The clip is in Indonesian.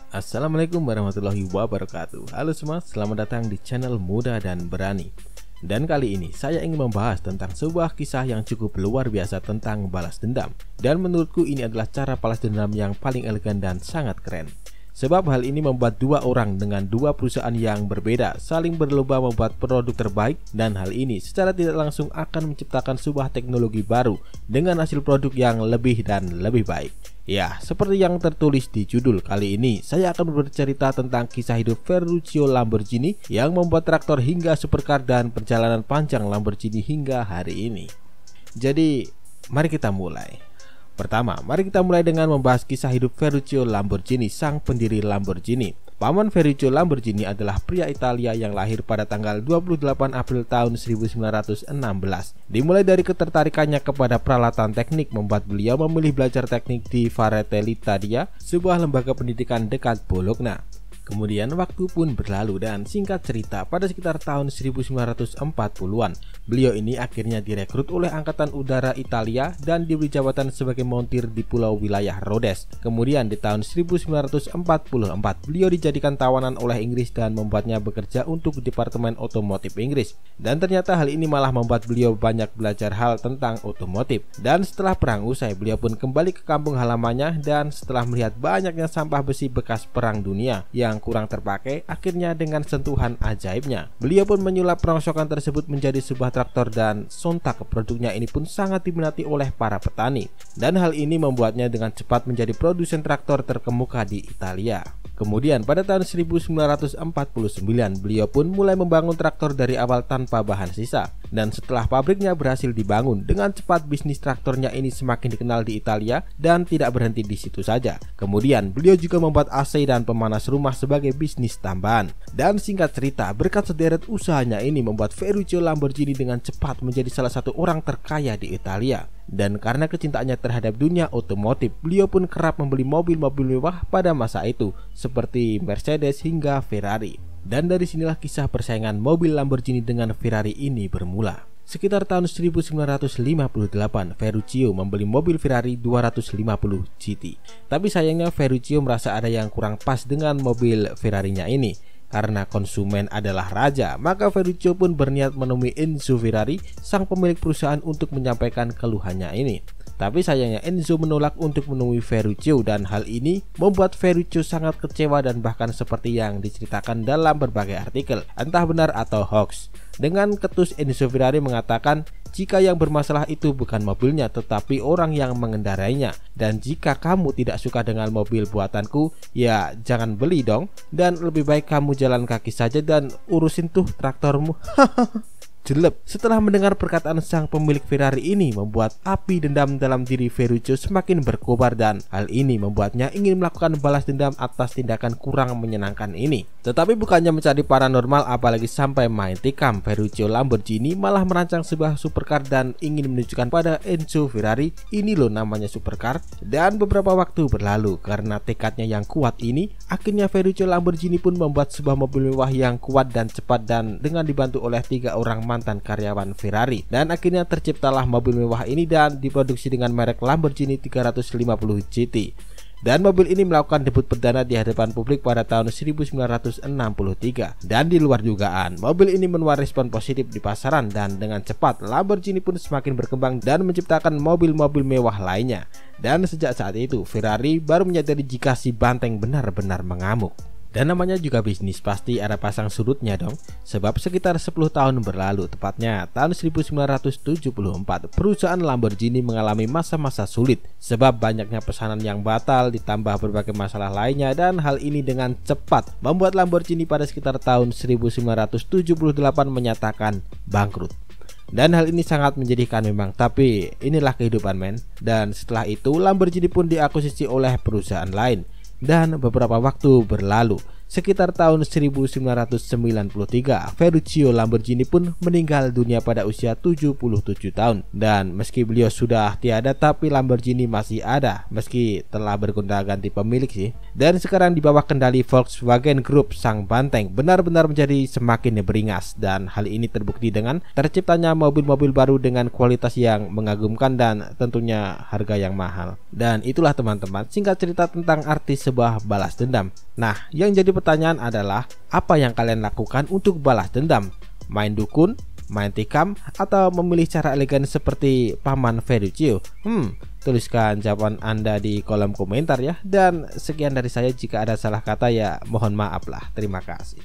Assalamualaikum warahmatullahi wabarakatuh. Halo semua, selamat datang di channel Muda dan Berani. Dan kali ini saya ingin membahas tentang sebuah kisah yang cukup luar biasa tentang balas dendam. Dan menurutku ini adalah cara balas dendam yang paling elegan dan sangat keren. Sebab hal ini membuat dua orang dengan dua perusahaan yang berbeda saling berlomba membuat produk terbaik, dan hal ini secara tidak langsung akan menciptakan sebuah teknologi baru dengan hasil produk yang lebih dan lebih baik. Ya, seperti yang tertulis di judul, kali ini saya akan bercerita tentang kisah hidup Ferruccio Lamborghini yang membuat traktor hingga supercar dan perjalanan panjang Lamborghini hingga hari ini. Jadi, mari kita mulai. Pertama, mari kita mulai dengan membahas kisah hidup Ferruccio Lamborghini, sang pendiri Lamborghini. Paman Ferruccio Lamborghini adalah pria Italia yang lahir pada tanggal 28 April tahun 1916. Dimulai dari ketertarikannya kepada peralatan teknik membuat beliau memilih belajar teknik di Fratelli Italia, sebuah lembaga pendidikan dekat Bologna. Kemudian waktu pun berlalu dan singkat cerita pada sekitar tahun 1940-an beliau ini akhirnya direkrut oleh Angkatan Udara Italia dan diberi jabatan sebagai montir di pulau wilayah Rhodes. Kemudian di tahun 1944 beliau dijadikan tawanan oleh Inggris dan membuatnya bekerja untuk Departemen Otomotif Inggris. Dan ternyata hal ini malah membuat beliau banyak belajar hal tentang otomotif. Dan setelah perang usai beliau pun kembali ke kampung halamannya, dan setelah melihat banyaknya sampah besi bekas perang dunia yang kurang terpakai, akhirnya dengan sentuhan ajaibnya beliau pun menyulap rongsokan tersebut menjadi sebuah traktor, dan sontak produknya ini pun sangat diminati oleh para petani, dan hal ini membuatnya dengan cepat menjadi produsen traktor terkemuka di Italia. Kemudian pada tahun 1949 beliau pun mulai membangun traktor dari awal tanpa bahan sisa, dan setelah pabriknya berhasil dibangun dengan cepat bisnis traktornya ini semakin dikenal di Italia dan tidak berhenti di situ saja. Kemudian beliau juga membuat AC dan pemanas rumah sebagai bisnis tambahan. Dan singkat cerita, berkat sederet usahanya ini membuat Ferruccio Lamborghini dengan cepat menjadi salah satu orang terkaya di Italia. Dan karena kecintaannya terhadap dunia otomotif, beliau pun kerap membeli mobil-mobil mewah pada masa itu seperti Mercedes hingga Ferrari. Dan dari sinilah kisah persaingan mobil Lamborghini dengan Ferrari ini bermula. Sekitar tahun 1958, Ferruccio membeli mobil Ferrari 250 GT. Tapi sayangnya Ferruccio merasa ada yang kurang pas dengan mobil Ferrarinya ini. Karena konsumen adalah raja, maka Ferruccio pun berniat menemui Enzo Ferrari, sang pemilik perusahaan, untuk menyampaikan keluhannya ini. Tapi sayangnya Enzo menolak untuk menemui Ferruccio, dan hal ini membuat Ferruccio sangat kecewa dan bahkan seperti yang diceritakan dalam berbagai artikel, entah benar atau hoax. Dengan ketus Enzo Ferrari mengatakan jika yang bermasalah itu bukan mobilnya tetapi orang yang mengendarainya, dan jika kamu tidak suka dengan mobil buatanku, ya jangan beli dong, dan lebih baik kamu jalan kaki saja dan urusin tuh traktormu. Jelek. Setelah mendengar perkataan sang pemilik Ferrari ini, membuat api dendam dalam diri Ferruccio semakin berkobar, dan hal ini membuatnya ingin melakukan balas dendam atas tindakan kurang menyenangkan ini. Tetapi bukannya mencari paranormal apalagi sampai main tikam, Ferruccio Lamborghini malah merancang sebuah supercar dan ingin menunjukkan pada Enzo Ferrari, ini loh namanya supercar. Dan beberapa waktu berlalu, karena tekadnya yang kuat ini, akhirnya Ferruccio Lamborghini pun membuat sebuah mobil mewah yang kuat dan cepat, dan dengan dibantu oleh 3 orang mantan karyawan Ferrari, dan akhirnya terciptalah mobil mewah ini dan diproduksi dengan merek Lamborghini 350 GT. Dan mobil ini melakukan debut perdana di hadapan publik pada tahun 1963. Dan di luar dugaan, mobil ini menuai respon positif di pasaran, dan dengan cepat Lamborghini pun semakin berkembang dan menciptakan mobil-mobil mewah lainnya. Dan sejak saat itu Ferrari baru menyadari jika si banteng benar-benar mengamuk. Dan namanya juga bisnis, pasti ada pasang surutnya dong. Sebab sekitar 10 tahun berlalu, tepatnya tahun 1974, perusahaan Lamborghini mengalami masa-masa sulit sebab banyaknya pesanan yang batal ditambah berbagai masalah lainnya, dan hal ini dengan cepat membuat Lamborghini pada sekitar tahun 1978 menyatakan bangkrut. Dan hal ini sangat menyedihkan memang, tapi inilah kehidupan men. Dan setelah itu Lamborghini pun diakuisisi oleh perusahaan lain. Dan beberapa waktu berlalu, Sekitar tahun 1993, Ferruccio Lamborghini pun meninggal dunia pada usia 77 tahun. Dan meski beliau sudah tiada, tapi Lamborghini masih ada, meski telah bergonta-ganti pemilik sih. Dan sekarang di bawah kendali Volkswagen Group, sang banteng benar-benar menjadi semakin beringas. Dan hal ini terbukti dengan terciptanya mobil-mobil baru dengan kualitas yang mengagumkan dan tentunya harga yang mahal. Dan itulah teman-teman, singkat cerita tentang arti sebuah balas dendam. Nah, yang jadi pertanyaan adalah, apa yang kalian lakukan untuk balas dendam? Main dukun, main tikam, atau memilih cara elegan seperti Paman Ferruccio? Tuliskan jawaban Anda di kolom komentar ya. Dan sekian dari saya, jika ada salah kata ya mohon maaf lah. Terima kasih.